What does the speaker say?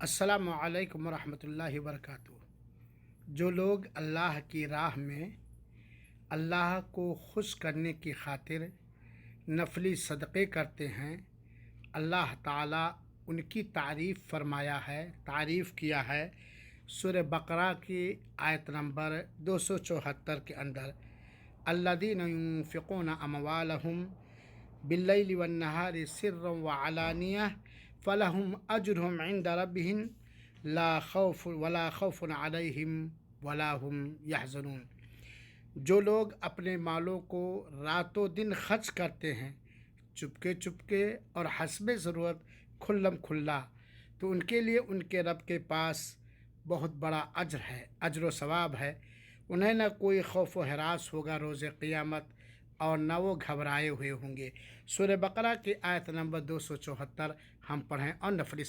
السلام علیکم ورحمۃ اللہ وبرکاتہ۔ جو لوگ اللہ کی راہ میں اللہ کو خوش کرنے کی خاطر نفلی صدقے کرتے ہیں، اللہ تعالیٰ ان کی تعریف کیا ہے سورہ بقرہ کی آیت نمبر 274 کے اندر۔ الذین ينفقون اموالهم باللیل والنہار سرا وعلانیہ فلہم اجرہم عند ربہم لا خوف علیہم ولا ہم یحزنون۔ جو لوگ اپنے مالوں کو راتوں دن خرچ کرتے ہیں چپکے چپکے اور حسب ضرورت کھلم کھلا، تو ان کے لیے ان کے رب کے پاس بہت بڑا اجر و ثواب ہے۔ انہیں نہ کوئی خوف و ہراس ہوگا روز قیامت، اور نہ وہ گھبرائے ہوئے ہوں گے۔ سورہ بقرہ کی آیت نمبر 274 ہم پڑھیں اور نفلی